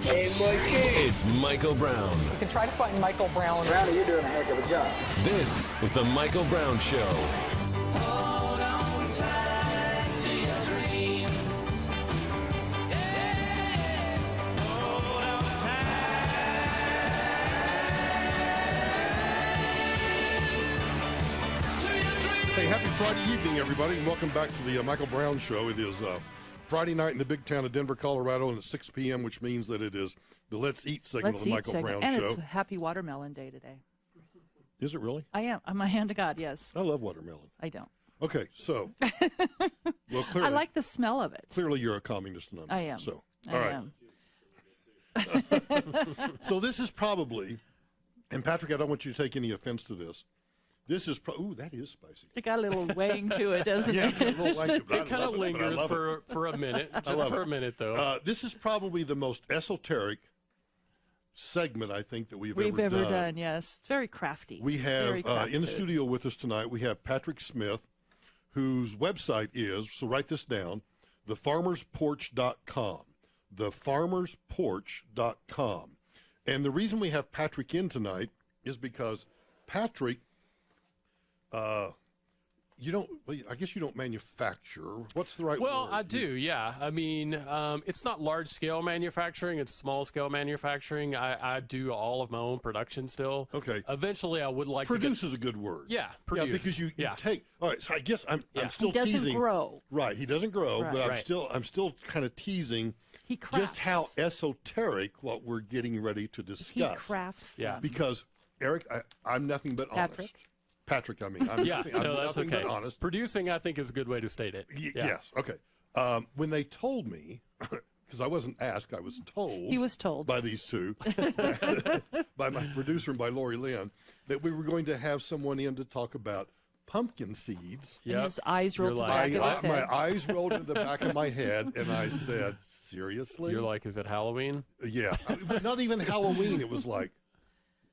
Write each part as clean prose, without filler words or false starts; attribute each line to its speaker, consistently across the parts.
Speaker 1: Hey, Mikey.
Speaker 2: It's Michael Brown.
Speaker 3: You can try to find Michael Brown.
Speaker 1: Brownie, you're doing a heck of a job.
Speaker 2: This is the Michael Brown Show.
Speaker 4: Hold on tight to your dream. Yeah. Hold on tight to your dream.
Speaker 5: Hey, happy Friday evening, everybody, and welcome back to the Michael Brown Show. It is Friday night in the big town of Denver, Colorado, and it's 6 p.m., which means that it is the Let's Eat segment of the Michael Brown
Speaker 3: and
Speaker 5: Show.
Speaker 3: it's Happy Watermelon Day today.
Speaker 5: Is it really?
Speaker 3: I am. I'm a hand to God, yes.
Speaker 5: I love watermelon.
Speaker 3: I don't.
Speaker 5: Okay, so, well, clearly,
Speaker 3: I like the smell of it.
Speaker 5: clearly you're a communist and
Speaker 3: I am.
Speaker 5: So,
Speaker 3: I
Speaker 5: all right.
Speaker 3: am.
Speaker 5: So this is probably, and Patrick, I don't want you to take any offense to this. This is ooh, that is spicy.
Speaker 3: It got a little wang to it, doesn't
Speaker 5: Yeah,
Speaker 3: it?
Speaker 5: a little like it, but I
Speaker 6: It kind
Speaker 5: love
Speaker 6: of
Speaker 5: it, but I
Speaker 6: lingers
Speaker 5: love it.
Speaker 6: for a minute, just
Speaker 5: love
Speaker 6: for
Speaker 5: it.
Speaker 6: a minute, though.
Speaker 5: This is probably the most esoteric segment I think that we've
Speaker 3: We've ever
Speaker 5: done.
Speaker 3: done, yes. It's very crafty.
Speaker 5: We
Speaker 3: It's
Speaker 5: have
Speaker 3: very
Speaker 5: in the
Speaker 3: crafted.
Speaker 5: studio with us tonight, we have Patrick Smith, whose website is, so write this down, thefarmersporch.com. Thefarmersporch.com. And the reason we have Patrick in tonight is because Patrick, you don't, well, I guess you don't manufacture. What's the right word?
Speaker 6: Well, I do, yeah. I mean, it's not large-scale manufacturing. It's small-scale manufacturing. I do all of my own production still.
Speaker 5: Okay.
Speaker 6: Eventually, I would like
Speaker 5: Produce
Speaker 6: to
Speaker 5: is a good word.
Speaker 6: Yeah, produce.
Speaker 5: Yeah, because you
Speaker 6: Yeah.
Speaker 5: take. All right, so I guess I'm still
Speaker 3: He doesn't
Speaker 5: teasing.
Speaker 3: grow.
Speaker 5: Right, he doesn't grow,
Speaker 3: Right.
Speaker 5: but I'm
Speaker 6: Right.
Speaker 5: still kind of teasing
Speaker 3: He crafts.
Speaker 5: just how esoteric what we're getting ready to
Speaker 3: He
Speaker 5: discuss.
Speaker 3: crafts
Speaker 6: Yeah.
Speaker 3: them.
Speaker 5: Because Eric, I'm nothing but honest.
Speaker 3: Patrick?
Speaker 5: I mean, I'm,
Speaker 6: Yeah,
Speaker 5: I'm
Speaker 6: no, that's
Speaker 5: nothing
Speaker 6: okay.
Speaker 5: but honest.
Speaker 6: Producing, I think, is a good way to state it. Yeah.
Speaker 5: Yes, okay. When they told me, because I wasn't asked, I was told.
Speaker 3: He was told.
Speaker 5: by these two, by my producer and by Lori Lynn, that we were going to have someone in to talk about pumpkin seeds.
Speaker 3: And
Speaker 6: Yep.
Speaker 3: his eyes rolled
Speaker 6: You're
Speaker 3: to the
Speaker 6: like-
Speaker 3: back of his head.
Speaker 5: My eyes rolled to the back of my head, and I said, seriously?
Speaker 6: You're like, is it Halloween?
Speaker 5: Yeah. Not even Halloween. It was like,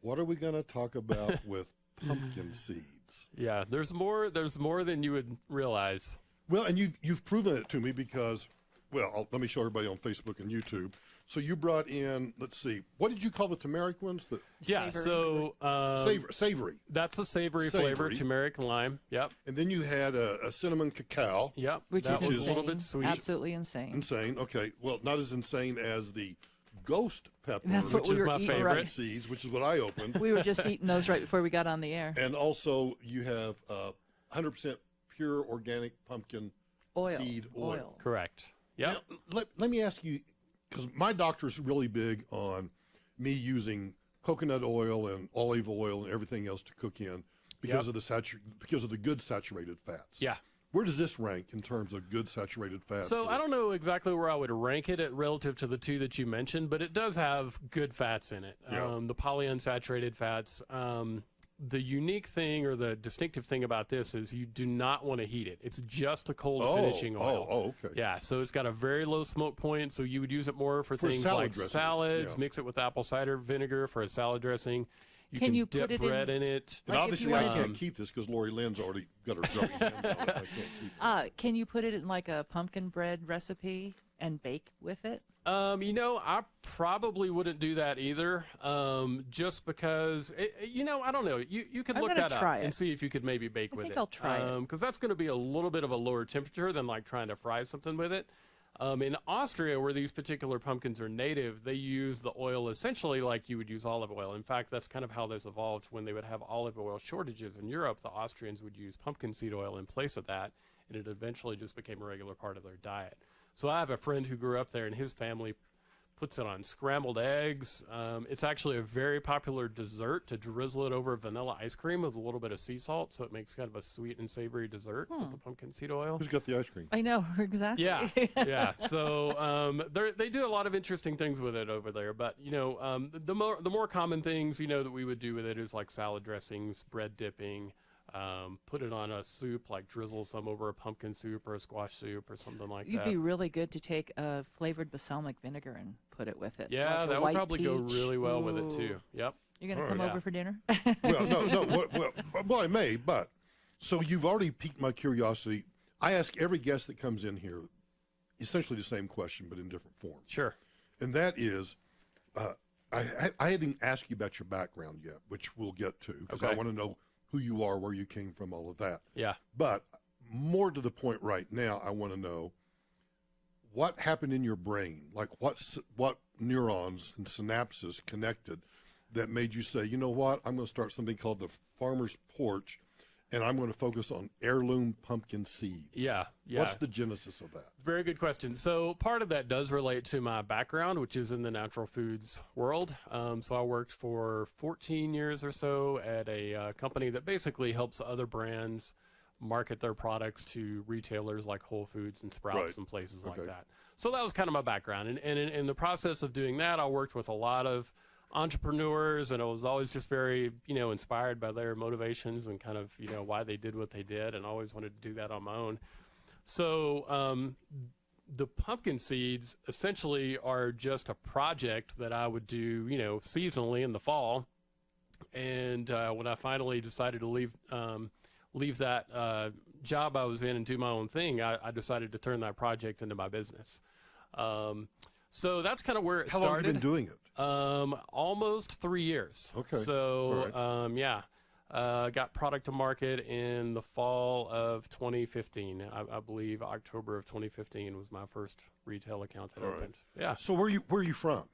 Speaker 5: what are we going to talk about with pumpkin seeds?
Speaker 6: Yeah, there's more than you would realize.
Speaker 5: Well, and you've proven it to me because, well, let me show everybody on Facebook and YouTube. So you brought in, let's see, what did you call the turmeric ones? The
Speaker 6: Yeah,
Speaker 3: Savory.
Speaker 6: so
Speaker 5: savory.
Speaker 6: that's a savory flavor, turmeric and lime. Yep,
Speaker 5: And then you had a cinnamon cacao.
Speaker 6: yep.
Speaker 3: Which
Speaker 6: that
Speaker 3: is
Speaker 6: was
Speaker 3: insane.
Speaker 6: a little bit sweet.
Speaker 3: Absolutely insane.
Speaker 5: Insane. Okay. Well, not as insane as the ghost pepper.
Speaker 3: That's what
Speaker 6: Which
Speaker 3: we
Speaker 6: is
Speaker 3: were
Speaker 6: my
Speaker 3: eating.
Speaker 6: favorite.
Speaker 3: Right.
Speaker 5: seeds, which is what I opened.
Speaker 3: We were just eating those right before we got on the air.
Speaker 5: And also you have 100% pure organic pumpkin seed oil.
Speaker 6: Correct. Yep.
Speaker 5: Now, let me ask you, because my doctor's really big on me using coconut oil and olive oil and everything else to cook in because
Speaker 6: Yep.
Speaker 5: of the good saturated fats.
Speaker 6: Yeah.
Speaker 5: Where does this rank in terms of good saturated fats?
Speaker 6: So I don't know exactly where I would rank it at relative to the two that you mentioned, but it does have good fats in it.
Speaker 5: Yeah.
Speaker 6: The polyunsaturated fats. The unique thing or the distinctive thing about this is you do not want to heat it. It's just a cold finishing oil.
Speaker 5: Oh, okay.
Speaker 6: Yeah, so it's got a very low smoke point, so you would use it more for things
Speaker 5: salad
Speaker 6: like
Speaker 5: dressings,
Speaker 6: salads,
Speaker 5: yeah.
Speaker 6: mix it with apple cider vinegar for a salad dressing. You
Speaker 3: Can
Speaker 6: can
Speaker 3: you
Speaker 6: dip
Speaker 3: put it
Speaker 6: bread
Speaker 3: in-
Speaker 6: in it.
Speaker 5: And
Speaker 3: Like if
Speaker 5: obviously
Speaker 3: you
Speaker 5: I
Speaker 3: wanted
Speaker 5: can't keep this because Lori Lynn's already got her grubby hands on it. I can't keep it.
Speaker 3: Can you put it in like a pumpkin bread recipe and bake with it?
Speaker 6: I probably wouldn't do that either, just because, I don't know. You could
Speaker 3: I'm
Speaker 6: look
Speaker 3: gonna
Speaker 6: that up
Speaker 3: try
Speaker 6: and
Speaker 3: it.
Speaker 6: see if you could maybe bake with it.
Speaker 3: think I'll try it.
Speaker 6: Because that's going to be a little bit of a lower temperature than like trying to fry something with it. In Austria, where these particular pumpkins are native, they use the oil essentially like you would use olive oil. In fact, that's kind of how this evolved. When they would have olive oil shortages in Europe, the Austrians would use pumpkin seed oil in place of that, and it eventually just became a regular part of their diet. So I have a friend who grew up there, and his family puts it on scrambled eggs. It's actually a very popular dessert to drizzle it over vanilla ice cream with a little bit of sea salt, so it makes kind of a sweet and savory dessert with the pumpkin seed oil.
Speaker 5: Who's got the ice cream?
Speaker 3: I know, exactly.
Speaker 6: Yeah, yeah. So they do a lot of interesting things with it over there. But the more common things that we would do with it is like salad dressings, bread dipping. Put it on a soup, like drizzle some over a pumpkin soup or a squash soup or something like
Speaker 3: You'd
Speaker 6: that.
Speaker 3: be really good to take a flavored balsamic vinegar and put it with it.
Speaker 6: Yeah,
Speaker 3: like a
Speaker 6: that would
Speaker 3: white
Speaker 6: probably go
Speaker 3: peach.
Speaker 6: really well with it
Speaker 3: Ooh.
Speaker 6: too. Yep.
Speaker 3: You're going to
Speaker 5: Oh,
Speaker 3: come
Speaker 6: yeah.
Speaker 3: over for dinner?
Speaker 5: Well, no. Well, I may, but so you've already piqued my curiosity. I ask every guest that comes in here essentially the same question, but in different form.
Speaker 6: Sure.
Speaker 5: And that is, I didn't ask you about your background yet, which we'll get to, because I
Speaker 6: Okay.
Speaker 5: want to know who you are, where you came from, all of that.
Speaker 6: Yeah.
Speaker 5: But more to the point right now, I want to know what happened in your brain, like what neurons and synapses connected that made you say, you know what, I'm going to start something called the Farmer's Porch, and I'm going to focus on heirloom pumpkin seeds.
Speaker 6: Yeah.
Speaker 5: What's the genesis of that?
Speaker 6: Very good question. So part of that does relate to my background, which is in the natural foods world. So I worked for 14 years or so at a company that basically helps other brands market their products to retailers like Whole Foods and Sprouts
Speaker 5: Right.
Speaker 6: and places like
Speaker 5: Okay.
Speaker 6: that. So that was kind of my background. And in the process of doing that, I worked with a lot of entrepreneurs, and I was always just very, inspired by their motivations and kind of, why they did what they did, and always wanted to do that on my own. So the pumpkin seeds essentially are just a project that I would do, seasonally in the fall. And when I finally decided to leave that job I was in and do my own thing, I decided to turn that project into my business. So that's kind of where it
Speaker 5: How
Speaker 6: started.
Speaker 5: long have you been doing it?
Speaker 6: Almost 3 years.
Speaker 5: Okay.
Speaker 6: So,
Speaker 5: All right.
Speaker 6: got product to market in the fall of 2015. I believe October of 2015 was my first retail account that
Speaker 5: All right.
Speaker 6: opened. Yeah.
Speaker 5: So where are you from?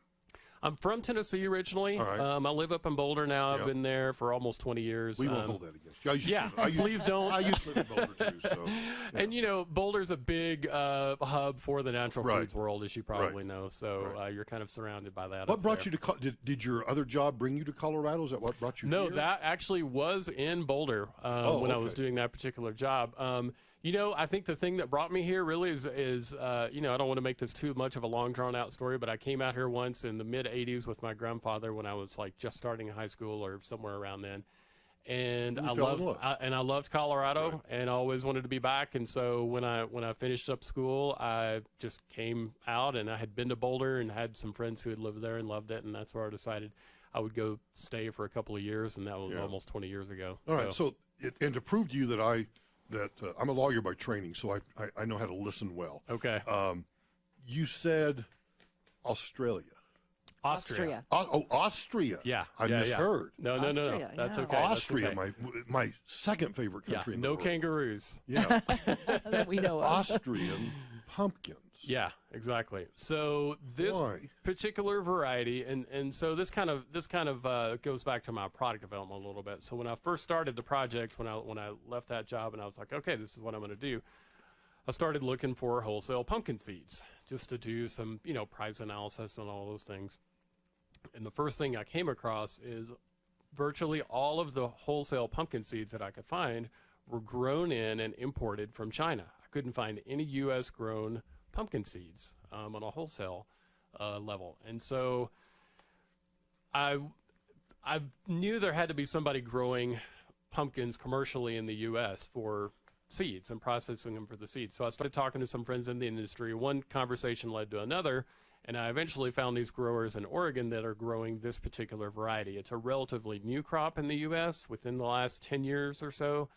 Speaker 6: I'm from Tennessee originally.
Speaker 5: All right.
Speaker 6: I live up in Boulder now.
Speaker 5: Yeah.
Speaker 6: I've been there for almost 20 years.
Speaker 5: We won't hold that against you.
Speaker 6: Please don't.
Speaker 5: I used to live in Boulder too. So,
Speaker 6: And Boulder's a big hub for the natural
Speaker 5: Right.
Speaker 6: foods world, as you probably
Speaker 5: Right.
Speaker 6: know. So
Speaker 5: Right.
Speaker 6: you're kind of surrounded by that.
Speaker 5: what brought you to? Did your other job bring you to Colorado? Is that what brought you?
Speaker 6: No,
Speaker 5: here?
Speaker 6: that actually was in Boulder when I was
Speaker 5: okay.
Speaker 6: doing that particular job. I think the thing that brought me here really is I don't want to make this too much of a long drawn out story, but I came out here once in the mid 80s with my grandfather when I was like just starting high school or somewhere around then. And
Speaker 5: You
Speaker 6: I
Speaker 5: fell in love.
Speaker 6: loved Colorado,
Speaker 5: Right.
Speaker 6: and I always wanted to be back. And so when I finished up school, I just came out, and I had been to Boulder and had some friends who had lived there and loved it, and that's where I decided I would go stay for a couple of years, and that was
Speaker 5: Yeah.
Speaker 6: almost 20 years ago.
Speaker 5: All right. So, and to prove to you that I'm a lawyer by training, so I know how to listen well.
Speaker 6: Okay.
Speaker 5: You said Australia.
Speaker 3: Austria.
Speaker 5: Austria.
Speaker 6: Yeah.
Speaker 5: I
Speaker 6: yeah,
Speaker 5: misheard.
Speaker 6: Yeah. No.
Speaker 3: Austria,
Speaker 6: That's
Speaker 3: yeah.
Speaker 6: okay. That's
Speaker 5: Austria,
Speaker 6: okay.
Speaker 5: my second favorite
Speaker 6: Yeah.
Speaker 5: country in the
Speaker 6: No
Speaker 5: world.
Speaker 6: kangaroos.
Speaker 5: Yeah.
Speaker 3: That we know of.
Speaker 5: Austrian pumpkins.
Speaker 6: Yeah, exactly. So this
Speaker 5: Why?
Speaker 6: particular variety, and so this kind of goes back to my product development a little bit. So when I first started the project, when I left that job, and I was like, okay, this is what I'm going to do. I started looking for wholesale pumpkin seeds just to do some, price analysis and all those things. And the first thing I came across is virtually all of the wholesale pumpkin seeds that I could find were grown in and imported from China. I couldn't find any U.S. grown pumpkin seeds on a wholesale level. And so I knew there had to be somebody growing pumpkins commercially in the U.S. for seeds and processing them for the seeds. So I started talking to some friends in the industry. One conversation led to another, and I eventually found these growers in Oregon that are growing this particular variety. It's a relatively new crop in the U.S. within the last 10 years or so.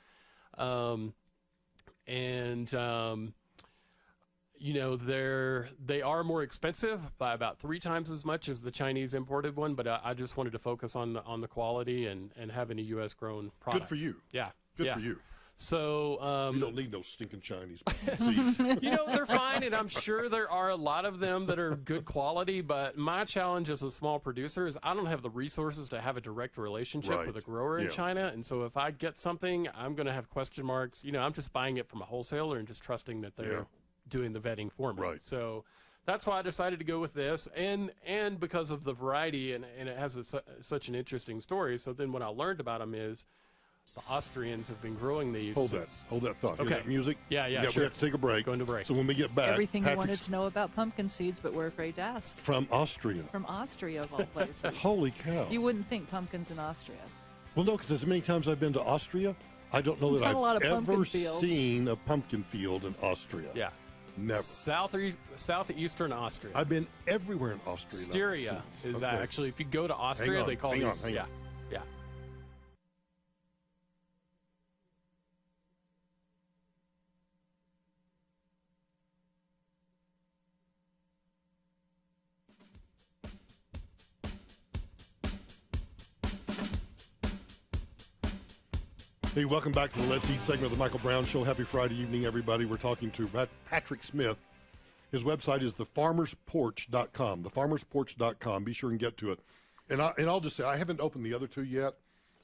Speaker 6: They are more expensive by about 3 times as much as the Chinese imported one, but I just wanted to focus on the quality and having a U.S. grown product.
Speaker 5: Good for you.
Speaker 6: Yeah.
Speaker 5: Good
Speaker 6: yeah.
Speaker 5: for you.
Speaker 6: So,
Speaker 5: You don't need no stinking Chinese seeds.
Speaker 6: they're fine, and I'm sure there are a lot of them that are good quality, but my challenge as a small producer is I don't have the resources to have a direct relationship
Speaker 5: Right.
Speaker 6: with a grower in
Speaker 5: Yeah.
Speaker 6: China, and so if I get something, I'm going to have question marks. I'm just buying it from a wholesaler and just trusting that they're
Speaker 5: Yeah.
Speaker 6: doing the vetting for me.
Speaker 5: Right.
Speaker 6: So that's why I decided to go with this, and because of the variety, and it has such an interesting story. So then what I learned about them is the Austrians have been growing these.
Speaker 5: Hold that thought. Hear
Speaker 6: Okay.
Speaker 5: that music?
Speaker 6: Yeah,
Speaker 5: We
Speaker 6: sure.
Speaker 5: have to take a break.
Speaker 6: Going to break.
Speaker 5: So when we get back,
Speaker 3: Everything you wanted
Speaker 5: Patrick's
Speaker 3: to know about pumpkin seeds, but we're afraid to ask.
Speaker 5: from Austria.
Speaker 3: From Austria, of all places.
Speaker 5: Holy cow.
Speaker 3: You wouldn't think pumpkins in Austria.
Speaker 5: Well, no, because as many times I've been to Austria, I don't know that
Speaker 3: Not a lot
Speaker 5: I've
Speaker 3: of pumpkin
Speaker 5: ever
Speaker 3: fields.
Speaker 5: seen a pumpkin field in Austria.
Speaker 6: Yeah.
Speaker 5: Never.
Speaker 6: Southeastern Austria.
Speaker 5: I've been everywhere in Austria.
Speaker 6: Styria is
Speaker 5: Okay.
Speaker 6: actually, if you go to Austria,
Speaker 5: on,
Speaker 6: they call
Speaker 5: hang on,
Speaker 6: these.
Speaker 5: hang
Speaker 6: Yeah.
Speaker 5: on.
Speaker 6: Yeah.
Speaker 5: Hey, welcome back to the Let's Eat segment of the Michael Brown Show. Happy Friday evening, everybody. We're talking to Patrick Smith. His website is thefarmersporch.com. Thefarmersporch.com. Be sure and get to it. And I'll just say, I haven't opened the other two yet.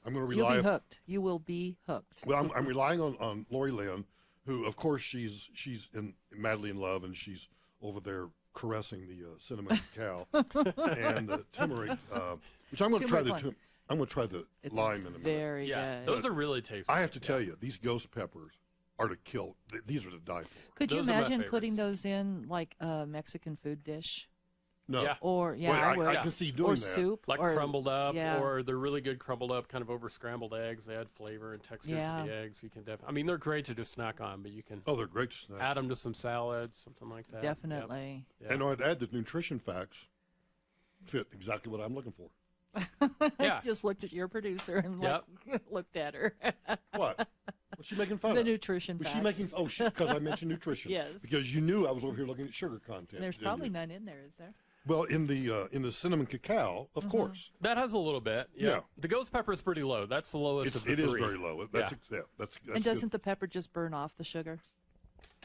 Speaker 5: I'm going to rely.
Speaker 3: You'll be hooked. You will be hooked.
Speaker 5: Well, I'm relying on Lori Lynn, who, of course, she's madly in love, and she's over there caressing the cinnamon cacao and the turmeric, which I'm going to try I'm going to try the lime in a minute.
Speaker 3: Very
Speaker 6: Yeah,
Speaker 3: good.
Speaker 6: those are really tasty.
Speaker 5: I have to tell you, these ghost peppers are to kill. These are to die for.
Speaker 3: Could you
Speaker 6: Those are my
Speaker 3: imagine putting
Speaker 6: favorites.
Speaker 3: those in like a Mexican food dish?
Speaker 5: No.
Speaker 6: Yeah.
Speaker 3: Or,
Speaker 5: Well,
Speaker 3: I would.
Speaker 5: I can see doing
Speaker 3: or
Speaker 5: that.
Speaker 3: soup.
Speaker 6: Like
Speaker 3: or,
Speaker 6: crumbled up,
Speaker 3: yeah.
Speaker 6: or they're really good crumbled up, kind of over scrambled eggs. They add flavor and texture
Speaker 3: Yeah.
Speaker 6: to the eggs. You can I mean, they're great to just snack on, but you can
Speaker 5: Oh, they're great to snack.
Speaker 6: add them to some salads, something like that. Yep.
Speaker 3: Definitely.
Speaker 6: Yeah.
Speaker 5: And I'd add the nutrition facts fit exactly what I'm looking for.
Speaker 6: Yeah.
Speaker 3: Just looked at your producer and
Speaker 6: Yep.
Speaker 3: looked at her.
Speaker 5: What? What's she making fun
Speaker 3: The
Speaker 5: of?
Speaker 3: nutrition
Speaker 5: Was
Speaker 3: facts.
Speaker 5: she making? Oh, because I mentioned nutrition.
Speaker 3: Yes.
Speaker 5: Because you knew I was over here looking at sugar content.
Speaker 3: There's
Speaker 5: didn't
Speaker 3: probably
Speaker 5: you?
Speaker 3: none in there, is there?
Speaker 5: Well, in the cinnamon cacao, of course.
Speaker 6: That has a little bit. Yeah.
Speaker 5: Yeah.
Speaker 6: The ghost pepper is pretty low. That's the lowest of the
Speaker 5: It is
Speaker 6: three.
Speaker 5: very low. That's that's
Speaker 3: And doesn't the pepper just burn off the sugar?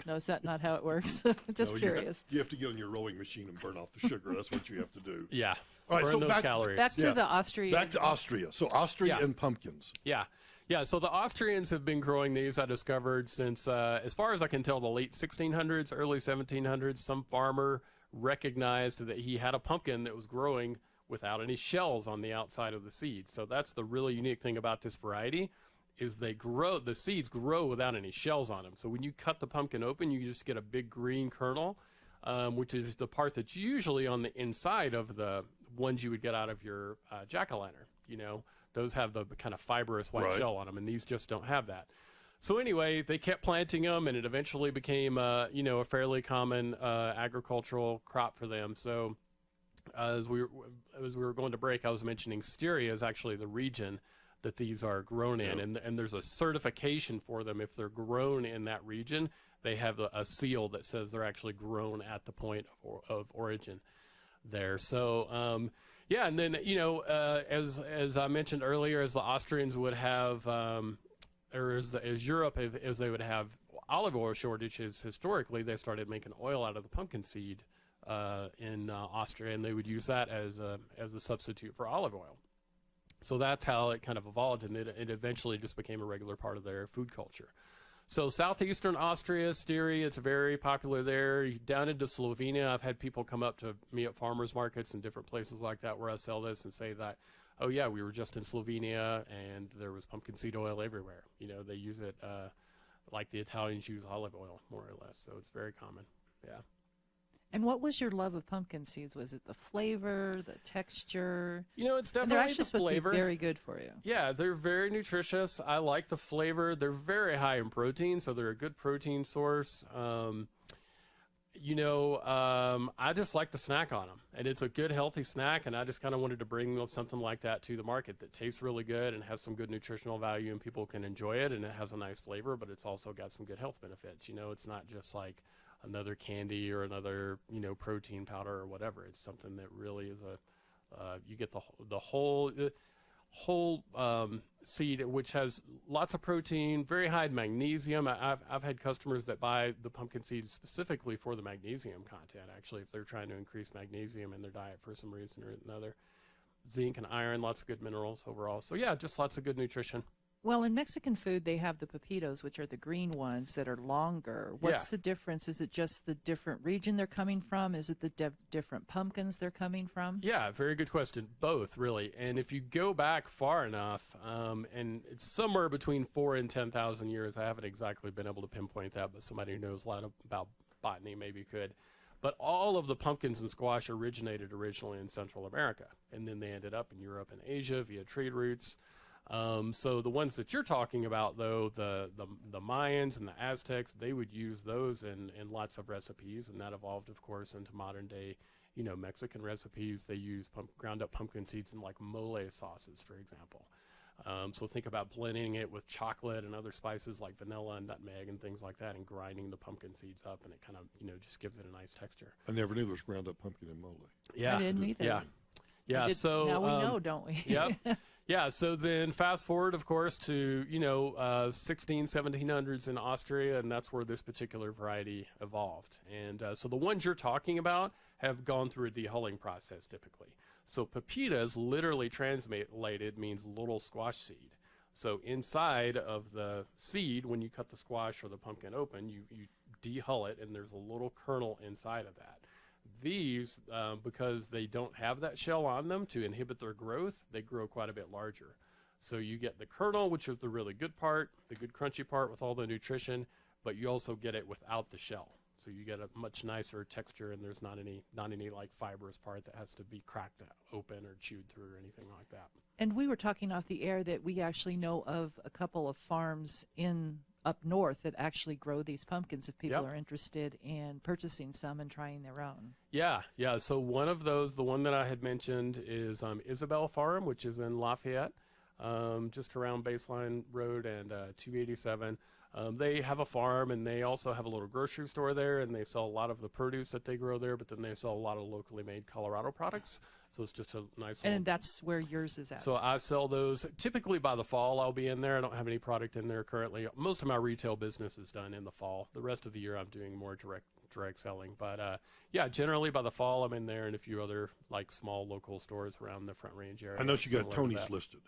Speaker 3: No, is that not how it works? Just curious.
Speaker 5: You have to get on your rowing machine and burn off the sugar. That's what you have to do.
Speaker 6: Yeah.
Speaker 5: All right,
Speaker 6: Burn
Speaker 5: so
Speaker 6: those
Speaker 5: back-
Speaker 6: calories.
Speaker 3: Back to
Speaker 5: Yeah.
Speaker 3: the Austrian.
Speaker 5: Back to Austria. So Austria
Speaker 6: Yeah.
Speaker 5: and pumpkins.
Speaker 6: Yeah. Yeah, so the Austrians have been growing these, I discovered, since, as far as I can tell, the late 1600s, early 1700s. Some farmer recognized that he had a pumpkin that was growing without any shells on the outside of the seed. So that's the really unique thing about this variety, is the seeds grow without any shells on them. So when you cut the pumpkin open, you just get a big green kernel, which is the part that's usually on the inside of the ones you would get out of your jack-o'-lantern, you know. Those have the kind of fibrous white
Speaker 5: Right.
Speaker 6: shell on them, and these just don't have that. So anyway, they kept planting them, and it eventually became, a fairly common agricultural crop for them. So as we were going to break, I was mentioning Styria is actually the region that these are grown in, and there's a certification for them. If they're grown in that region, they have a seal that says they're actually grown at the point of origin there. So yeah, and then as I mentioned earlier, as the Austrians would have, or as Europe, as they would have olive oil shortages historically, they started making oil out of the pumpkin seed in Austria, and they would use that as a substitute for olive oil. So that's how it kind of evolved, and it eventually just became a regular part of their food culture. So southeastern Austria, Styria, it's very popular there. Down into Slovenia, I've had people come up to me at farmers markets and different places like that where I sell this and say that, oh yeah, we were just in Slovenia and there was pumpkin seed oil everywhere. You know, they use it like the Italians use olive oil, more or less. So it's very common. Yeah.
Speaker 3: And what was your love of pumpkin seeds? Was it the flavor, the texture?
Speaker 6: You know, it's
Speaker 3: And
Speaker 6: definitely
Speaker 3: they're actually
Speaker 6: the
Speaker 3: supposed
Speaker 6: flavor.
Speaker 3: to be very good for you.
Speaker 6: Yeah, they're very nutritious. I like the flavor. They're very high in protein, so they're a good protein source. I just like to snack on them, and it's a good, healthy snack, and I just kind of wanted to bring something like that to the market that tastes really good and has some good nutritional value, and people can enjoy it, and it has a nice flavor, but it's also got some good health benefits. You know, it's not just like another candy or another, protein powder or whatever. It's something that really is you get the whole seed, which has lots of protein, very high in magnesium. I've had customers that buy the pumpkin seeds specifically for the magnesium content, actually, if they're trying to increase magnesium in their diet for some reason or another. Zinc and iron, lots of good minerals overall. So yeah, just lots of good nutrition.
Speaker 3: Well, in Mexican food, they have the pepitos, which are the green ones that are longer. What's the difference? Is it just the different region they're coming from? Is it the different pumpkins they're coming from?
Speaker 6: Yeah, very good question. Both, really. And if you go back far enough, and it's somewhere between 4,000 and 10,000 years, I haven't exactly been able to pinpoint that, but somebody who knows a lot about botany maybe could. But all of the pumpkins and squash originated originally in Central America, and then they ended up in Europe and Asia via trade routes. So the ones that you're talking about, though, the Mayans and the Aztecs, they would use those in lots of recipes, and that evolved, of course, into modern day, Mexican recipes. They use ground up pumpkin seeds in like mole sauces, for example. So think about blending it with chocolate and other spices like vanilla and nutmeg and things like that, and grinding the pumpkin seeds up, and it kind of, just gives it a nice texture.
Speaker 5: I never knew there was ground up pumpkin in mole.
Speaker 6: Yeah.
Speaker 3: I didn't either.
Speaker 6: Yeah. Yeah,
Speaker 3: Now we know, don't we?
Speaker 6: Yep. Yeah, so then fast forward, of course, to, 1700s in Austria, and that's where this particular variety evolved. And so the ones you're talking about have gone through a dehulling process typically. So pepitas, literally translated, means little squash seed. So inside of the seed, when you cut the squash or the pumpkin open, you dehull it, and there's a little kernel inside of that. These, because they don't have that shell on them to inhibit their growth, they grow quite a bit larger. So you get the kernel, which is the really good part, the good crunchy part with all the nutrition, but you also get it without the shell. So you get a much nicer texture, and there's not any like fibrous part that has to be cracked open or chewed through or anything like that.
Speaker 3: And we were talking off the air that we actually know of a couple of farms up north that actually grow these pumpkins if people are interested in purchasing some and trying their own. Yeah.
Speaker 6: So one of those, the one that I had mentioned, is Isabel Farm, which is in Lafayette, just around Baseline Road and 287. They have a farm, and they also have a little grocery store there, and they sell a lot of the produce that they grow there, but then they sell a lot of locally made Colorado products. So it's just a nice
Speaker 3: And that's where yours is at.
Speaker 6: So I sell those. Typically by the fall I'll be in there. I don't have any product in there currently. Most of my retail business is done in the fall. The rest of the year I'm doing more direct selling. But generally by the fall I'm in there, and a few other like small local stores around the Front Range area.
Speaker 5: I know you got Tony's listed.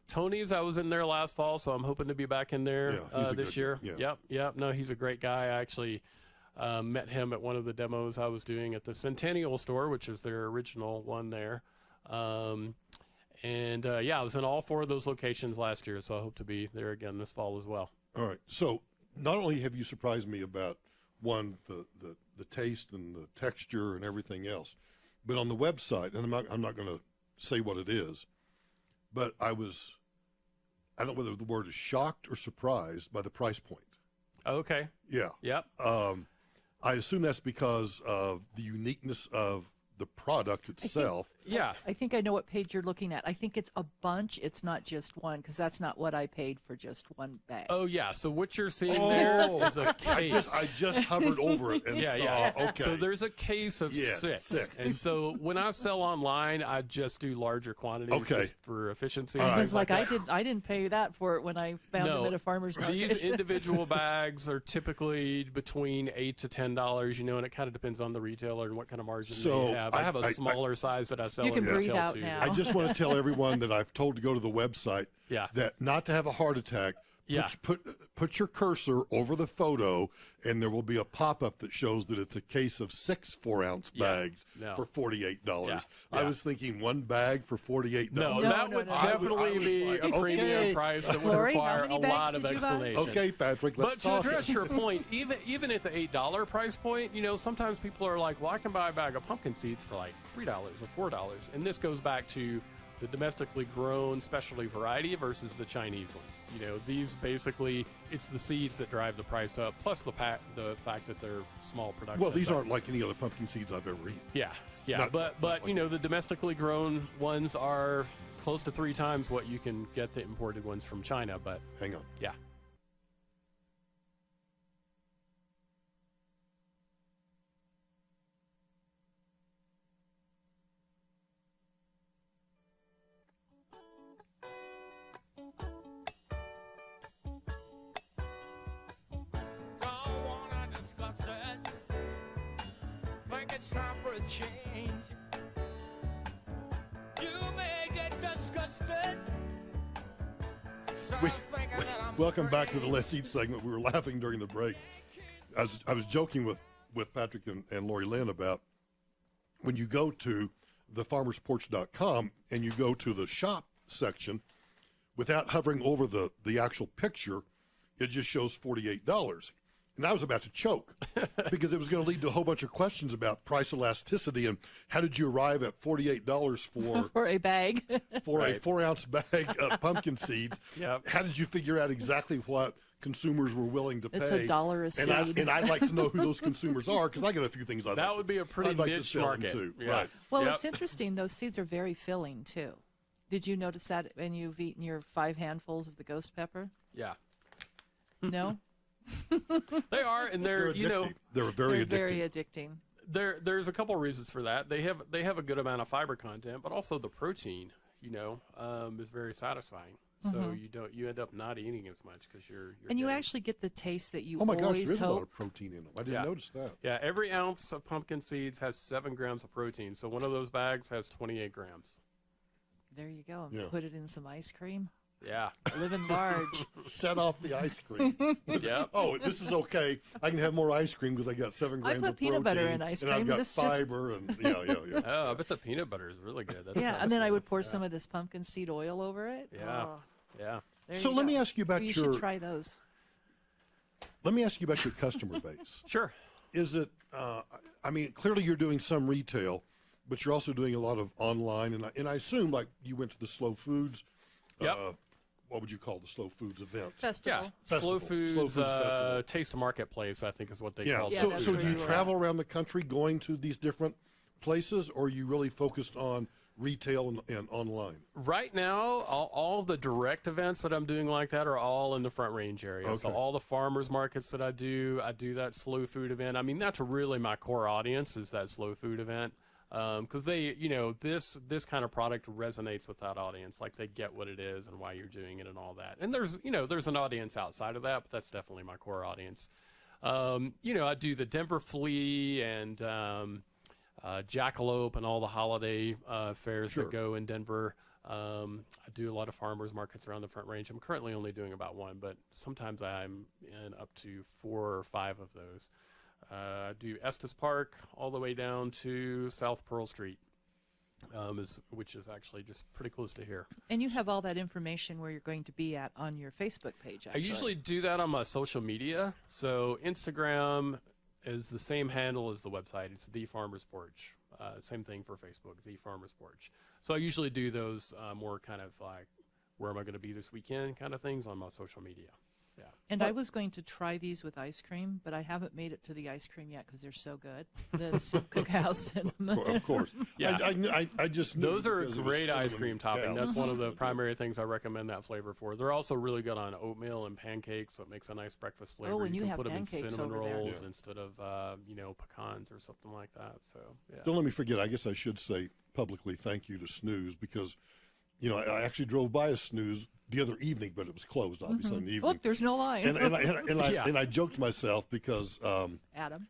Speaker 6: Tony's, I was in there last fall, so I'm hoping to be back in there this year.
Speaker 5: Yeah.
Speaker 6: Yep. No, he's a great guy. I actually met him at one of the demos I was doing at the Centennial store, which is their original one there. I was in all 4 of those locations last year, so I hope to be there again this fall as well.
Speaker 5: All right. So not only have you surprised me about, one, the taste and the texture and everything else, but on the website, and I'm not going to say what it is, but I don't know whether the word is shocked or surprised by the price point.
Speaker 6: Okay.
Speaker 5: Yeah.
Speaker 6: Yep.
Speaker 5: I assume that's because of the uniqueness of the product itself.
Speaker 6: Yeah.
Speaker 3: I think I know what page you're looking at. I think it's a bunch. It's not just one, because that's not what I paid for just one bag.
Speaker 6: Oh, yeah. So what you're seeing there is a case.
Speaker 5: I just hovered over it and saw, okay.
Speaker 6: So there's a case of 6. And so when I sell online, I just do larger quantities just for efficiency.
Speaker 3: I was like, I didn't pay that for it when I found them at a farmer's market.
Speaker 6: These individual bags are typically between $8 to $10, and it kind of depends on the retailer and what kind of margin they have. I have a smaller size that I sell
Speaker 3: you can
Speaker 6: in
Speaker 3: breathe
Speaker 6: retail
Speaker 3: out
Speaker 6: too.
Speaker 3: now.
Speaker 5: I just want to tell everyone that I've told to go to the website that not to have a heart attack. Put your cursor over the photo, and there will be a pop-up that shows that it's a case of 6 4-ounce bags for $48.
Speaker 6: Yeah.
Speaker 5: I was thinking one bag for $48.
Speaker 6: No, that would definitely be a premium price that would require a lot of explanation.
Speaker 5: Okay, Patrick, let's talk.
Speaker 6: But to address your point, even at the $8 price point, sometimes people are like, well, I can buy a bag of pumpkin seeds for like $3 or $4. And this goes back to the domestically grown specialty variety versus the Chinese ones. These basically, it's the seeds that drive the price up, plus the fact that they're small production.
Speaker 5: Well, these aren't like any other pumpkin seeds I've ever eaten.
Speaker 6: Yeah. But the domestically grown ones are close to 3 times what you can get the imported ones from China. But
Speaker 5: hang on.
Speaker 6: Yeah.
Speaker 4: It's time for a change. You may get disgusted.
Speaker 5: Welcome back to the Let's Eat segment. We were laughing during the break. I was joking with Patrick and Lori Lynn about when you go to thefarmersporch.com and you go to the shop section, without hovering over the actual picture, it just shows $48. And I was about to choke because it was going to lead to a whole bunch of questions about price elasticity and how did you arrive at $48
Speaker 3: for a bag,
Speaker 5: for a 4-ounce bag of pumpkin seeds.
Speaker 6: Yep.
Speaker 5: How did you figure out exactly what consumers were willing to pay?
Speaker 3: It's $1 a seed.
Speaker 5: And I'd like to know who those consumers are, because I got a few things I'd
Speaker 6: that would be a pretty
Speaker 5: like
Speaker 6: niche
Speaker 5: to sell
Speaker 6: market
Speaker 5: them too.
Speaker 6: Yeah.
Speaker 5: Right.
Speaker 3: Well, it's interesting. Those seeds are very filling too. Did you notice that when you've eaten your 5 handfuls of the ghost pepper?
Speaker 6: Yeah.
Speaker 3: No.
Speaker 6: They are, and they're
Speaker 5: they're very
Speaker 3: addicting.
Speaker 6: There's a couple reasons for that. They have a good amount of fiber content, but also the protein. is very satisfying. So you end up not eating as much because you're
Speaker 3: And you
Speaker 6: getting-
Speaker 3: actually get the taste that you
Speaker 5: Oh my gosh,
Speaker 3: always
Speaker 5: there's a lot
Speaker 3: hope.
Speaker 5: of protein in them. I didn't
Speaker 6: Yeah.
Speaker 5: notice that.
Speaker 6: Yeah, every ounce of pumpkin seeds has 7 grams of protein. So one of those bags has 28 grams.
Speaker 3: There you go.
Speaker 5: Yeah.
Speaker 3: Put it in some ice cream.
Speaker 6: Yeah.
Speaker 3: Living large.
Speaker 5: Set off the ice cream.
Speaker 6: Yeah.
Speaker 5: Oh, this is okay. I can have more ice cream because I got 7
Speaker 3: I
Speaker 5: grams
Speaker 3: put
Speaker 5: of
Speaker 3: peanut
Speaker 5: protein.
Speaker 3: butter in ice
Speaker 5: and I've
Speaker 3: cream.
Speaker 5: got
Speaker 3: This just-
Speaker 5: fiber and yeah.
Speaker 6: Oh, I bet the peanut butter is really good. That's
Speaker 3: Yeah,
Speaker 6: nice.
Speaker 3: and then I would pour some of this pumpkin seed oil over it.
Speaker 6: Yeah.
Speaker 3: Oh,
Speaker 6: Yeah.
Speaker 3: there
Speaker 5: So
Speaker 3: you
Speaker 5: let me
Speaker 3: go.
Speaker 5: ask you about
Speaker 3: You
Speaker 5: your-
Speaker 3: should try those.
Speaker 5: Let me ask you about your customer base.
Speaker 6: Sure.
Speaker 5: Is it? I mean, clearly you're doing some retail, but you're also doing a lot of online, and I assume like you went to the Slow Foods.
Speaker 6: Yep.
Speaker 5: What would you call the Slow Foods event?
Speaker 3: Festival.
Speaker 6: Yeah.
Speaker 5: Festival.
Speaker 6: Slow Foods,
Speaker 5: Slow Foods Festival.
Speaker 6: Taste Marketplace, I think is what they
Speaker 5: Yeah.
Speaker 6: call it.
Speaker 3: Yeah,
Speaker 5: So,
Speaker 3: that's
Speaker 5: so
Speaker 3: where
Speaker 5: do you
Speaker 3: you were
Speaker 5: travel around the country going to these different places, or are you really focused on retail and online?
Speaker 6: Right now, all of the direct events that I'm doing like that are all in the Front Range area. So
Speaker 5: Okay.
Speaker 6: all the farmers markets that I do that slow food event. I mean, that's really my core audience is that slow food event. Because they, this kind of product resonates with that audience. Like they get what it is and why you're doing it and all that. And there's an audience outside of that, but that's definitely my core audience. I do the Denver Flea and Jackalope and all the holiday fairs
Speaker 5: Sure.
Speaker 6: that go in Denver. I do a lot of farmers markets around the Front Range. I'm currently only doing about one, but sometimes I'm in up to 4 or 5 of those. I do Estes Park all the way down to South Pearl Street, which is actually just pretty close to here.
Speaker 3: And you have all that information where you're going to be at on your Facebook page,
Speaker 6: I
Speaker 3: actually.
Speaker 6: usually do that on my social media. So Instagram is the same handle as the website. It's The Farmer's Porch. Same thing for Facebook, The Farmer's Porch. So I usually do those more kind of like, where am I going to be this weekend kind of things on my social media. Yeah.
Speaker 3: And I was going to try these with ice cream, but I haven't made it to the ice cream yet because they're so good. The cookhouse cinnamon.
Speaker 5: Of course.
Speaker 6: Yeah.
Speaker 5: I just knew
Speaker 6: Those are a
Speaker 5: because it was
Speaker 6: great ice
Speaker 5: cinnamon
Speaker 6: cream topping.
Speaker 5: cow.
Speaker 6: That's one of the primary things I recommend that flavor for. They're also really good on oatmeal and pancakes, so it makes a nice breakfast flavor.
Speaker 3: Oh, and you
Speaker 6: can
Speaker 3: have
Speaker 6: put them in
Speaker 3: pancakes
Speaker 6: cinnamon
Speaker 3: over there.
Speaker 6: rolls
Speaker 5: Yeah.
Speaker 6: instead of pecans or something like that. So yeah.
Speaker 5: Don't let me forget. I guess I should say publicly thank you to Snooze because, I actually drove by a Snooze the other evening, but it was closed obviously in the evening.
Speaker 3: Look, there's no line.
Speaker 5: And
Speaker 6: Yeah.
Speaker 5: I joked to myself because
Speaker 3: Adam.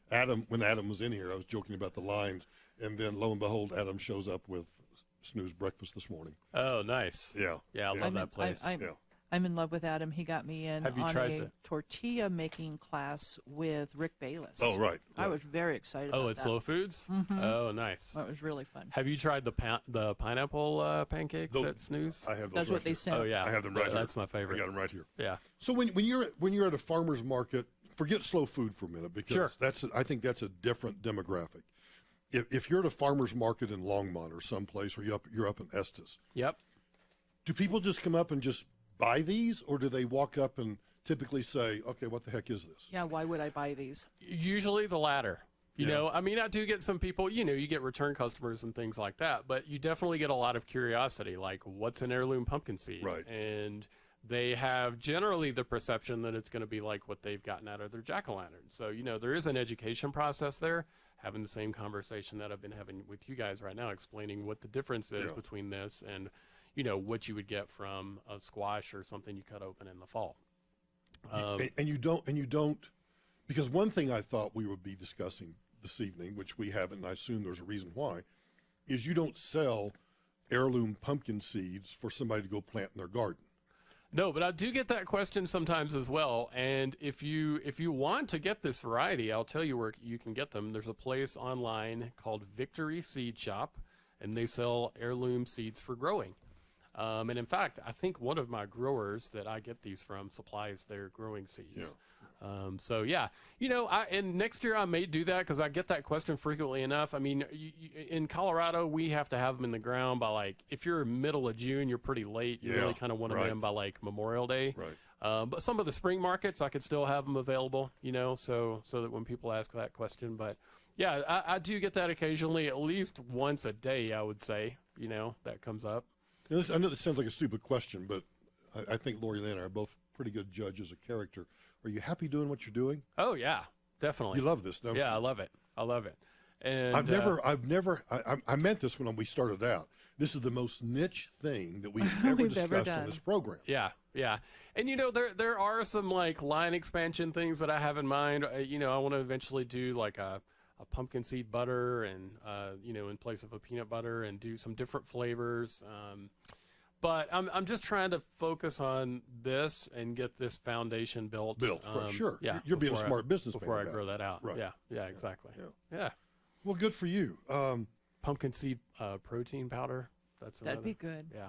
Speaker 5: when Adam was in here, I was joking about the lines, and then lo and behold, Adam shows up with Snooze breakfast this morning.
Speaker 6: Oh, nice.
Speaker 5: Yeah.
Speaker 6: Yeah, I love that place.
Speaker 5: Yeah.
Speaker 3: I'm in love with Adam. He got me in
Speaker 6: Have you
Speaker 3: on
Speaker 6: tried
Speaker 3: a
Speaker 6: the-
Speaker 3: tortilla making class with Rick Bayless.
Speaker 5: Oh, right.
Speaker 3: I was very excited
Speaker 6: Oh,
Speaker 3: about
Speaker 6: it's
Speaker 3: that.
Speaker 6: Slow Foods? Oh, nice.
Speaker 3: That was really fun.
Speaker 6: Have you tried the pineapple pancakes
Speaker 5: Those-
Speaker 6: at Snooze?
Speaker 5: I have those
Speaker 3: That's
Speaker 5: right
Speaker 3: what they
Speaker 5: here.
Speaker 3: sent.
Speaker 6: Oh, yeah.
Speaker 5: I have them right here.
Speaker 6: That's my favorite.
Speaker 5: I got them right here.
Speaker 6: Yeah.
Speaker 5: So when you're at a farmer's market, forget slow food for a minute because
Speaker 6: Sure.
Speaker 5: I think that's a different demographic. If you're at a farmer's market in Longmont or someplace, or you're up in Estes,
Speaker 6: Yep.
Speaker 5: do people just come up and just buy these, or do they walk up and typically say, "Okay, what the heck is this?"
Speaker 3: Yeah, why would I buy these?
Speaker 6: Usually the latter. You
Speaker 5: Yeah.
Speaker 6: know, I mean, I do get some people, you get return customers and things like that, but you definitely get a lot of curiosity, like what's an heirloom pumpkin seed?
Speaker 5: Right.
Speaker 6: And they have generally the perception that it's going to be like what they've gotten out of their jack-o'-lantern. So, there is an education process there, having the same conversation that I've been having with you guys right now, explaining what the difference is
Speaker 5: Yeah.
Speaker 6: between this and, what you would get from a squash or something you cut open in the fall.
Speaker 5: And you don't, because one thing I thought we would be discussing this evening, which we haven't, and I assume there's a reason why, is you don't sell heirloom pumpkin seeds for somebody to go plant in their garden.
Speaker 6: No, but I do get that question sometimes as well. And if you want to get this variety, I'll tell you where you can get them. There's a place online called Victory Seed Shop, and they sell heirloom seeds for growing. And in fact, I think one of my growers that I get these from supplies their growing seeds.
Speaker 5: Yeah.
Speaker 6: So yeah, and next year I may do that because I get that question frequently enough. I mean, in Colorado, we have to have them in the ground by if you're middle of June, you're pretty late. You
Speaker 5: Yeah,
Speaker 6: really kind of want them
Speaker 5: right.
Speaker 6: in by Memorial Day.
Speaker 5: Right.
Speaker 6: But some of the spring markets, I could still have them available, so that when people ask that question. But yeah, I do get that occasionally, at least once a day, I would say, that comes up.
Speaker 5: I know this sounds like a stupid question, but I think Lori and I are both pretty good judges of character. Are you happy doing what you're doing?
Speaker 6: Oh yeah, definitely.
Speaker 5: You love this, don't you?
Speaker 6: Yeah, I love it. And
Speaker 5: I meant this when we started out. This is the most niche thing that we've ever
Speaker 3: We've ever
Speaker 5: discussed on
Speaker 3: done.
Speaker 5: this program.
Speaker 6: Yeah, yeah. And there are some like line expansion things that I have in mind. I want to eventually do like a pumpkin seed butter and in place of a peanut butter, and do some different flavors. But I'm just trying to focus on this and get this foundation built.
Speaker 5: Sure.
Speaker 6: Yeah.
Speaker 5: You're being a
Speaker 6: before
Speaker 5: smart businessman
Speaker 6: before I
Speaker 5: about
Speaker 6: grow
Speaker 5: it.
Speaker 6: that out.
Speaker 5: Right.
Speaker 6: Yeah, exactly.
Speaker 5: Yeah.
Speaker 6: Yeah.
Speaker 5: Well, good for you.
Speaker 6: Pumpkin seed protein powder.
Speaker 3: That'd be good.
Speaker 6: Yeah.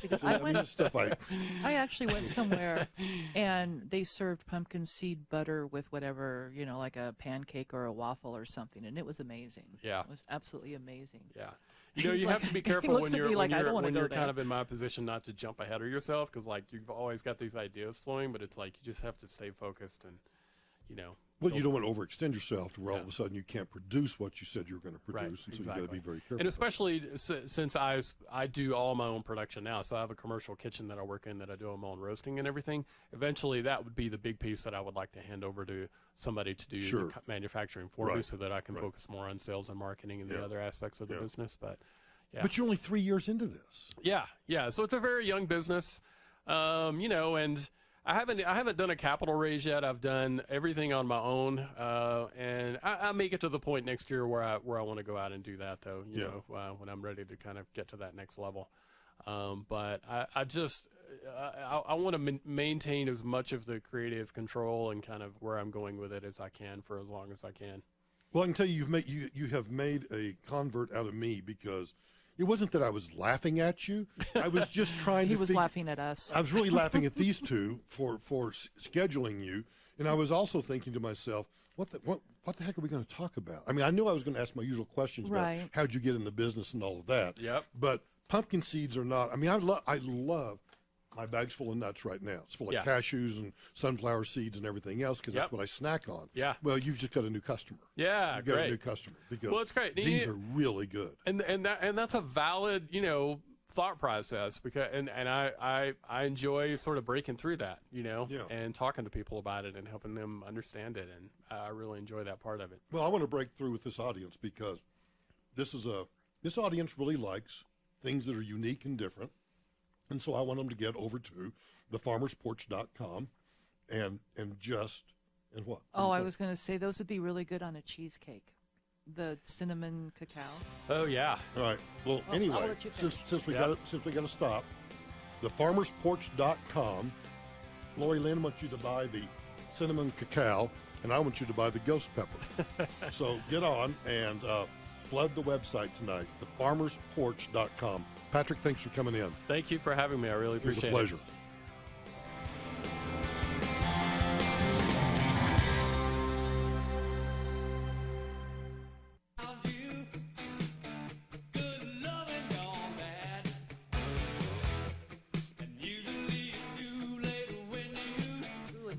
Speaker 3: Because
Speaker 5: I mean, stuff I
Speaker 3: actually went somewhere and they served pumpkin seed butter with whatever, like a pancake or a waffle or something, and it was amazing.
Speaker 6: Yeah.
Speaker 3: It was absolutely amazing.
Speaker 6: Yeah. You
Speaker 3: He's
Speaker 6: have
Speaker 3: like-
Speaker 6: to be
Speaker 3: he
Speaker 6: careful
Speaker 3: looks
Speaker 6: when
Speaker 3: at
Speaker 6: you're
Speaker 3: me like, "I don't wanna
Speaker 6: when
Speaker 3: go
Speaker 6: you're
Speaker 3: there."
Speaker 6: kind of in my position not to jump ahead of yourself, because like you've always got these ideas flowing, but it's like you just have to stay focused and
Speaker 5: well, you don't want to overextend yourself to where all of a sudden you can't produce what you said you were going to produce,
Speaker 6: Right,
Speaker 5: and so
Speaker 6: exactly.
Speaker 5: you got to be very careful.
Speaker 6: And especially since I do all my own production now, so I have a commercial kitchen that I work in, that I do all my own roasting and everything. Eventually, that would be the big piece that I would like to hand over to somebody to do
Speaker 5: Sure.
Speaker 6: the manufacturing for me,
Speaker 5: Right,
Speaker 6: so that I can
Speaker 5: right.
Speaker 6: focus more on sales and marketing and the
Speaker 5: Yeah.
Speaker 6: other aspects of the
Speaker 5: Yeah.
Speaker 6: business. But yeah.
Speaker 5: But you're only 3 years into this.
Speaker 6: Yeah. So it's a very young business, and I haven't done a capital raise yet. I've done everything on my own, and I may get to the point next year where I want to go out and do that, though. When I'm ready to kind of get to that next level. But I want to maintain as much of the creative control and kind of where I'm going with it as I can for as long as I can.
Speaker 5: Well, I can tell you, you have made a convert out of me, because it wasn't that I was laughing at you. I was just trying to.
Speaker 3: He was laughing at us.
Speaker 5: I was really laughing at these two for scheduling you, and I was also thinking to myself, what the heck are we going to talk about? I mean, I knew I was going to ask my usual questions
Speaker 3: Right.
Speaker 5: about how'd you get in the business and all of that.
Speaker 6: Yep.
Speaker 5: But pumpkin seeds are not. I mean, I love. My bag's full of nuts right now. It's full of
Speaker 6: Yeah.
Speaker 5: cashews and sunflower seeds and everything else, because that's
Speaker 6: Yep.
Speaker 5: what I snack on.
Speaker 6: Yeah.
Speaker 5: Well, you've just got a new customer.
Speaker 6: Yeah,
Speaker 5: You've got
Speaker 6: great.
Speaker 5: a new customer, because
Speaker 6: Well, it's great.
Speaker 5: these are really good.
Speaker 6: And that's a valid thought process, because and I enjoy sort of breaking through that
Speaker 5: Yeah.
Speaker 6: and talking to people about it and helping them understand it, and I really enjoy that part of it.
Speaker 5: Well, I want to break through with this audience, because this audience really likes things that are unique and different, and so I want them to get over to thefarmersporch.com and what?
Speaker 3: Oh, I was going to say those would be really good on a cheesecake. The cinnamon cacao.
Speaker 6: Oh yeah.
Speaker 5: All right. Well,
Speaker 3: I'll
Speaker 5: anyway,
Speaker 3: let you finish.
Speaker 5: since we
Speaker 6: Yep.
Speaker 5: got to stop, thefarmersporch.com. Lori Lynn wants you to buy the cinnamon cacao, and I want you to buy the ghost pepper. So get on and flood the website tonight, thefarmersporch.com. Patrick, thanks for coming in.
Speaker 6: Thank you for having me. I really
Speaker 5: It was a
Speaker 6: appreciate
Speaker 5: pleasure.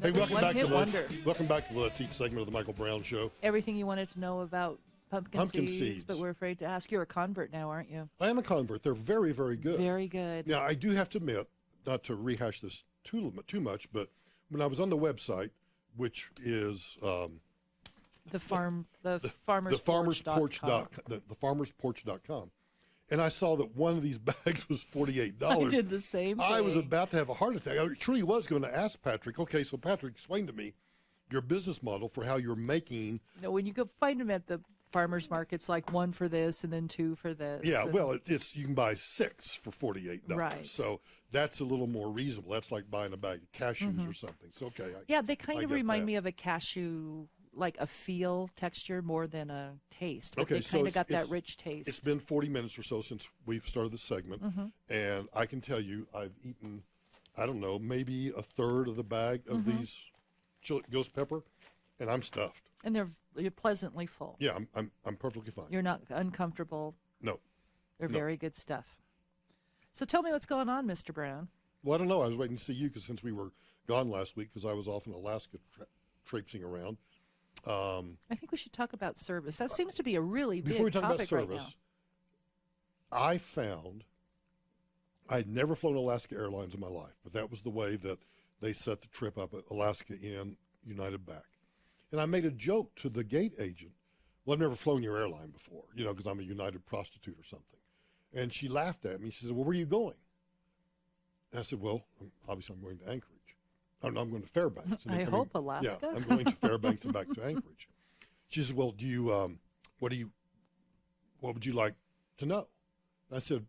Speaker 5: Hey, welcome back to
Speaker 3: wonder.
Speaker 5: Welcome back to the Let's Eat segment of the Michael Brown Show.
Speaker 3: Everything you wanted to know about pumpkin
Speaker 5: seeds.
Speaker 3: but we're afraid to ask. You're a convert now, aren't you?
Speaker 5: I am a convert. They're very, very good.
Speaker 3: Very good.
Speaker 5: Now, I do have to admit, not to rehash this too much, but when I was on the website, which is
Speaker 3: The farmersporch.com.
Speaker 5: thefarmersporch.com, and I saw that one of these bags was $48.
Speaker 3: I did the same thing.
Speaker 5: I was about to have a heart attack. I truly was going to ask Patrick, okay, so Patrick, explain to me your business model for how you're making.
Speaker 3: When you go find them at the farmers markets, like one for this and then two for this.
Speaker 5: Yeah,
Speaker 3: and-
Speaker 5: well, it's you can buy 6 for $48.
Speaker 3: Right.
Speaker 5: So that's a little more reasonable. That's like buying a bag of cashews or something. So, okay.
Speaker 3: Yeah, they kind
Speaker 5: I
Speaker 3: of
Speaker 5: get
Speaker 3: remind
Speaker 5: that.
Speaker 3: me of a cashew, like a feel texture more than a taste. But
Speaker 5: Okay,
Speaker 3: they
Speaker 5: so
Speaker 3: kind of got that
Speaker 5: it's-
Speaker 3: rich taste.
Speaker 5: It's been 40 minutes or so since we've started this segment, and I can tell you I've eaten, I don't know, maybe a third of the bag of these ghost pepper, and I'm stuffed.
Speaker 3: And you're pleasantly full.
Speaker 5: Yeah, I'm perfectly fine.
Speaker 3: You're not uncomfortable.
Speaker 5: No.
Speaker 3: They're
Speaker 5: No.
Speaker 3: very good stuff. So tell me what's going on, Mr. Brown.
Speaker 5: Well, I don't know. I was waiting to see you since we were gone last week, because I was off in Alaska traipsing around.
Speaker 3: I think we should talk about service. That seems to be a really
Speaker 5: Before we
Speaker 3: big
Speaker 5: talk about
Speaker 3: topic right
Speaker 5: service,
Speaker 3: now.
Speaker 5: I found I'd never flown Alaska Airlines in my life, but that was the way that they set the trip up at Alaska in, United back. And I made a joke to the gate agent. Well, I've never flown your airline before, because I'm a United prostitute or something. And she laughed at me. She said, well, where are you going? And I said, well, obviously I'm going to Anchorage. Oh, no, I'm going to Fairbanks. And
Speaker 3: I hope Alaska.
Speaker 5: Yeah, I'm going to Fairbanks and back to Anchorage. She said, well, what would you like to know? And I said,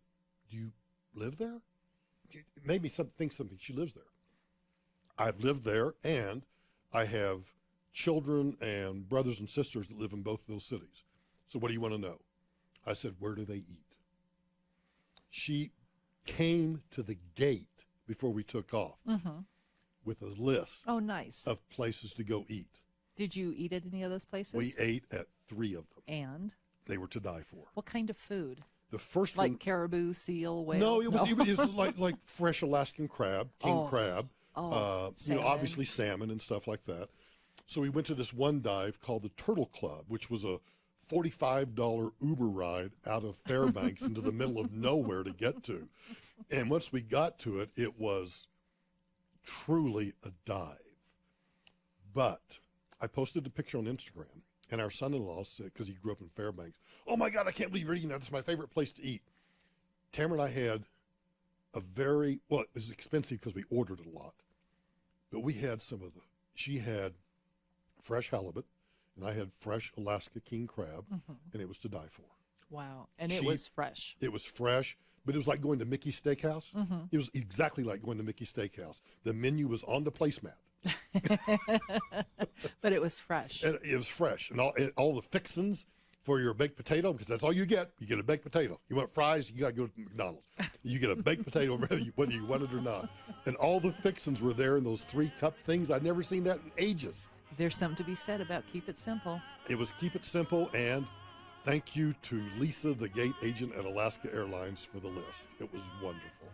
Speaker 5: do you live there? It made me think something. She lives there. I've lived there, and I have children and brothers and sisters that live in both of those cities. So what do you want to know? I said, where do they eat? She came to the gate before we took off with a list
Speaker 3: Oh, nice.
Speaker 5: of places to go eat.
Speaker 3: Did you eat at any of those places?
Speaker 5: We ate at 3 of them.
Speaker 3: And?
Speaker 5: They were to die for.
Speaker 3: What kind of food?
Speaker 5: The first
Speaker 3: Like
Speaker 5: one,
Speaker 3: caribou, seal, whale?
Speaker 5: no, it was like fresh Alaskan crab, king crab,
Speaker 3: salmon.
Speaker 5: obviously salmon and stuff like that. So we went to this one dive called the Turtle Club, which was a $45 Uber ride out of Fairbanks into the middle of nowhere to get to. And once we got to it, it was truly a dive. But I posted a picture on Instagram, and our son-in-law said, because he grew up in Fairbanks, oh my God, I can't believe you're eating that. That's my favorite place to eat. Tamara and I had it was expensive because we ordered it a lot. But we had she had fresh halibut, and I had fresh Alaska king crab, and it was to die for.
Speaker 3: Wow. And it was fresh.
Speaker 5: It was fresh, but it was like going to Mickey's Steakhouse. It was exactly like going to Mickey's Steakhouse. The menu was on the placemat.
Speaker 3: But it was fresh.
Speaker 5: And it was fresh. And all the fixins for your baked potato, because that's all you get. You get a baked potato. You want fries, you got to go to McDonald's. You get a baked potato whether you want it or not. And all the fixins were there in those 3-cup things. I'd never seen that in ages.
Speaker 3: There's something to be said about keep it simple.
Speaker 5: It was keep it simple, and thank you to Lisa, the gate agent at Alaska Airlines, for the list. It was wonderful.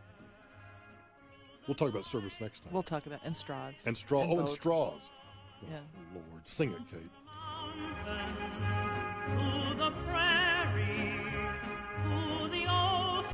Speaker 5: We'll talk about service next time.
Speaker 3: We'll talk about and straws.
Speaker 5: And straws. Oh, and
Speaker 3: both.
Speaker 5: straws.
Speaker 3: Yeah.
Speaker 5: Oh, Lord. Sing it, Kate.